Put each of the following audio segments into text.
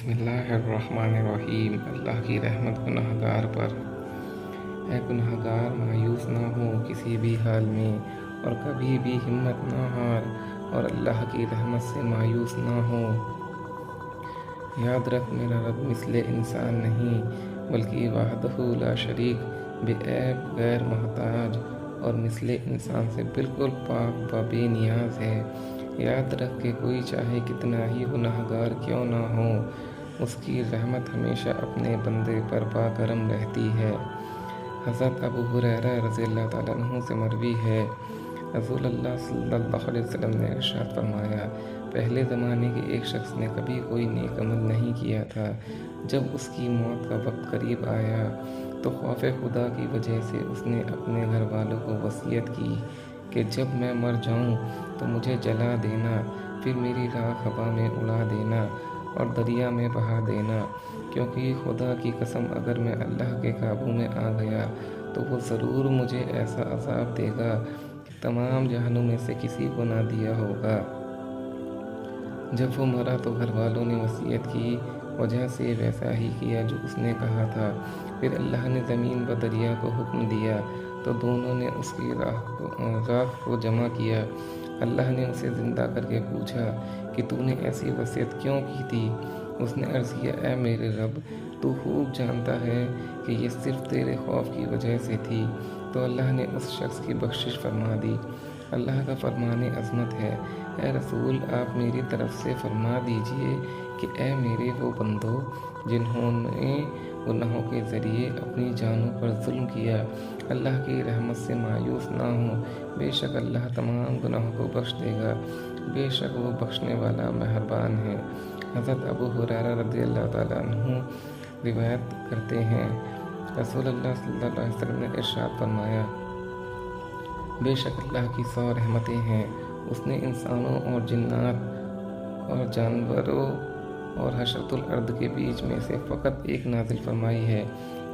بسم اللہ الرحمن الرحیم۔ اللہ کی رحمت گنہگار پر۔ اے گنہگار، مایوس نہ ہو کسی بھی حال میں، اور کبھی بھی ہمت نہ ہار، اور اللہ کی رحمت سے مایوس نہ ہو۔ یاد رکھ، میرا رب مثل انسان نہیں، بلکہ وحدہ لا شریک، بے عیب، غیر محتاج، اور مثل انسان سے بالکل پاک و بے نیاز ہے۔ یاد رکھ کہ کوئی چاہے کتنا ہی گنہگار کیوں نہ ہو، اس کی رحمت ہمیشہ اپنے بندے پر باکرم رہتی ہے۔ حضرت ابو ہریرہ رضی اللہ تعالیٰ عنہ سے مروی ہے، رسول اللہ صلی اللہ علیہ وسلم نے ارشاد فرمایا، پہلے زمانے کے ایک شخص نے کبھی کوئی نیک عمل نہیں کیا تھا۔ جب اس کی موت کا وقت قریب آیا تو خوف خدا کی وجہ سے اس نے اپنے گھر والوں کو وصیت کی کہ جب میں مر جاؤں تو مجھے جلا دینا، پھر میری راکھ ہوا میں اڑا دینا اور دریا میں بہا دینا، کیونکہ خدا کی قسم اگر میں اللہ کے قابو میں آ گیا تو وہ ضرور مجھے ایسا عذاب دے گا کہ تمام جہانوں میں سے کسی کو نہ دیا ہوگا۔ جب وہ مرا تو گھر والوں نے وصیت کی وجہ سے ویسا ہی کیا جو اس نے کہا تھا۔ پھر اللہ نے زمین و دریا کو حکم دیا تو دونوں نے اس کی راکھ کو جمع کیا۔ اللہ نے اسے زندہ کر کے پوچھا کہ تو نے ایسی وصیت کیوں کی تھی؟ اس نے عرض کیا، اے میرے رب، تو خوب جانتا ہے کہ یہ صرف تیرے خوف کی وجہ سے تھی۔ تو اللہ نے اس شخص کی بخشش فرما دی۔ اللہ کا فرمان عظمت ہے، اے رسول، آپ میری طرف سے فرما دیجئے کہ اے میرے وہ بندو جنہوں نے گناہوں کے ذریعے اپنی جانوں پر ظلم کیا، اللہ کی رحمت سے مایوس نہ ہوں، بے شک اللہ تمام گناہوں کو بخش دے گا، بے شک وہ بخشنے والا مہربان ہے۔ حضرت ابو ہریرہ رضی اللہ تعالیٰ عنہ روایت کرتے ہیں، رسول اللہ صلی اللہ علیہ وسلم نے ارشاد فرمایا، بے شک اللہ کی 100 رحمتیں ہیں، اس نے انسانوں اور جنات اور جانوروں اور حشرۃ الارض کے بیچ میں سے فقط ایک نازل فرمائی ہے۔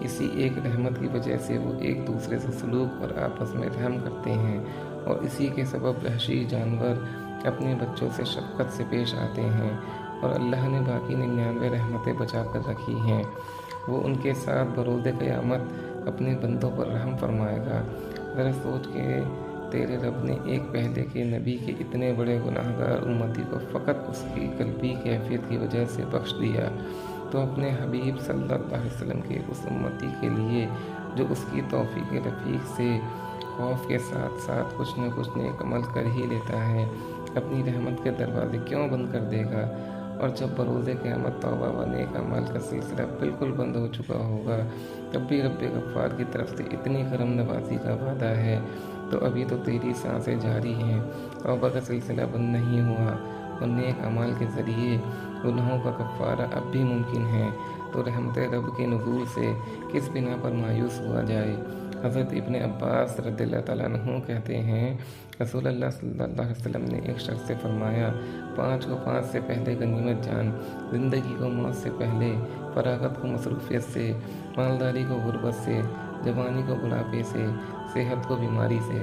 اسی ایک رحمت کی وجہ سے وہ ایک دوسرے سے سلوک اور آپس میں رحم کرتے ہیں، اور اسی کے سبب وحشی جانور اپنے بچوں سے شفقت سے پیش آتے ہیں، اور اللہ نے باقی 99 رحمتیں بچا کر رکھی ہیں، وہ ان کے ساتھ بروز قیامت اپنے بندوں پر رحم فرمائے گا۔ ذرا سوچ کہ تیرے رب نے ایک پہلے کے نبی کے اتنے بڑے گناہگار امتی کو فقط اس کی قلبی کیفیت کی وجہ سے بخش دیا، تو اپنے حبیب صلی اللہ علیہ وسلم کے اس امتی کے لیے جو اس کی توفیق رفیق سے خوف کے ساتھ ساتھ کچھ نہ کچھ نیک عمل کر ہی لیتا ہے، اپنی رحمت کے دروازے کیوں بند کر دے گا؟ اور جب بروز قیامت توبہ و نیک اعمال کا سلسلہ بالکل بند ہو چکا ہوگا، تب بھی رب غفار کی طرف سے اتنی کرم نوازی کا وعدہ ہے، تو ابھی تو تیری سانسیں جاری ہیں، توبہ کا سلسلہ بند نہیں ہوا، اور نیک اعمال کے ذریعے گناہوں کا کفارہ اب بھی ممکن ہے، تو رحمت رب کے نزول سے کس بنا پر مایوس ہوا جائے؟ حضرت ابن عباس رضی اللہ تعالیٰ عنہ کہتے ہیں، رسول اللہ صلی اللہ علیہ وسلم نے ایک شخص سے فرمایا، 5 کو 5 سے پہلے غنیمت جان، زندگی کو موت سے پہلے، فراغت کو مصروفیت سے، مالداری کو غربت سے، جوانی کو بڑھاپے سے، صحت کو بیماری سے۔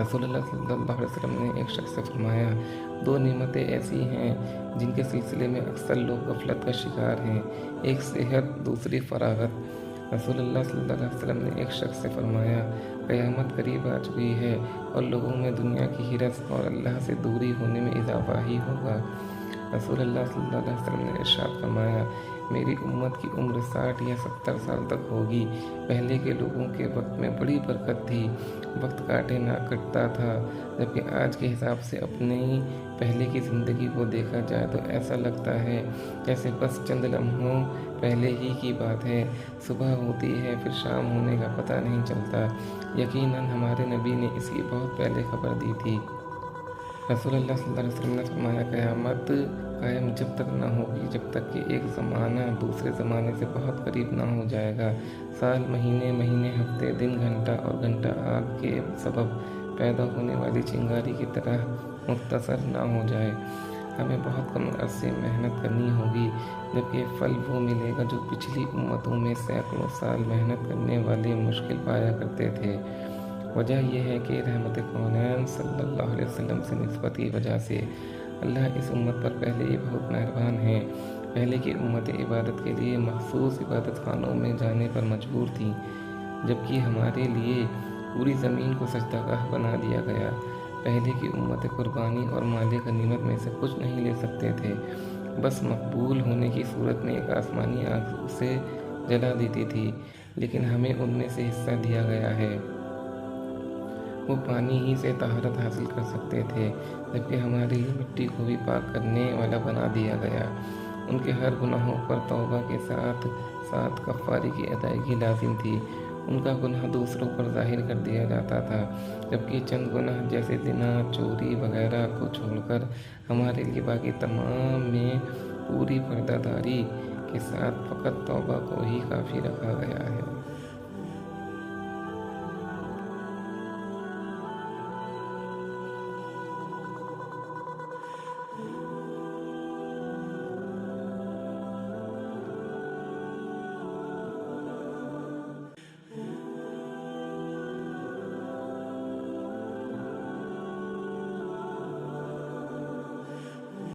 رسول اللہ صلی اللہ علیہ وسلم نے ایک شخص سے فرمایا، 2 نعمتیں ایسی ہیں جن کے سلسلے میں اکثر لوگ غفلت کا شکار ہیں، ایک صحت، دوسری فراغت۔ رسول اللہ صلی اللہ علیہ وسلم نے ایک شخص سے فرمایا، قیامت قریب آ چکی ہے اور لوگوں میں دنیا کی حرص اور اللہ سے دوری ہونے میں اضافہ ہی ہوگا۔ رسول اللہ صلی اللہ علیہ وسلم نے ارشاد فرمایا، میری امت کی عمر 60 یا 70 سال تک ہوگی۔ پہلے کے لوگوں کے وقت میں بڑی برکت تھی، وقت کاٹے نہ کٹتا تھا، جبکہ آج کے حساب سے اپنی پہلے کی زندگی کو دیکھا جائے تو ایسا لگتا ہے جیسے بس چند لمحوں پہلے ہی کی بات ہے، صبح ہوتی ہے پھر شام ہونے کا پتہ نہیں چلتا۔ یقیناً ہمارے نبی نے اس کی بہت پہلے خبر دی تھی۔ رسول اللہ صلی اللہ علیہ وسلم نے فرمایا، قیامت قائم جب تک نہ ہوگی جب تک کہ ایک زمانہ دوسرے زمانے سے بہت قریب نہ ہو جائے گا، سال، مہینے، ہفتے، دن، گھنٹہ اور گھنٹہ آگ کے سبب پیدا ہونے والی چنگاری کی طرح مختصر نہ ہو جائے۔ ہمیں بہت کم عرصے محنت کرنی ہوگی، جبکہ پھل وہ ملے گا جو پچھلی امتوں میں سینکڑوں سال محنت کرنے والے مشکل پایا کرتے تھے۔ وجہ یہ ہے کہ رحمت کونین صلی اللہ علیہ وسلم سے نسبت کی وجہ سے اللہ اس امت پر پہلے ہی بہت مہربان ہے، پہلے کی امتیں عبادت کے لیے مخصوص عبادت خانوں میں جانے پر مجبور تھیں، جبکہ ہمارے لیے پوری زمین کو سجدہ گاہ بنا دیا گیا۔ پہلے کی امتیں قربانی اور مال غنیمت میں سے کچھ نہیں لے سکتے تھے، بس مقبول ہونے کی صورت میں ایک آسمانی آگ اسے جلا دیتی تھی، لیکن ہمیں ان میں سے حصہ دیا گیا ہے۔ وہ پانی ہی سے طہارت حاصل کر سکتے تھے، جبکہ ہمارے لیے مٹی کو بھی پاک کرنے والا بنا دیا گیا۔ ان کے ہر گناہوں پر توبہ کے ساتھ ساتھ کفارے کی ادائیگی لازم تھی۔ ان کا گناہ دوسروں پر ظاہر کر دیا جاتا تھا، جبکہ چند گناہ جیسے زنا، چوری وغیرہ کو چھوڑ کر ہمارے لیے باقی تمام میں پوری پردہ داری کے ساتھ فقط توبہ کو ہی کافی رکھا گیا ہے۔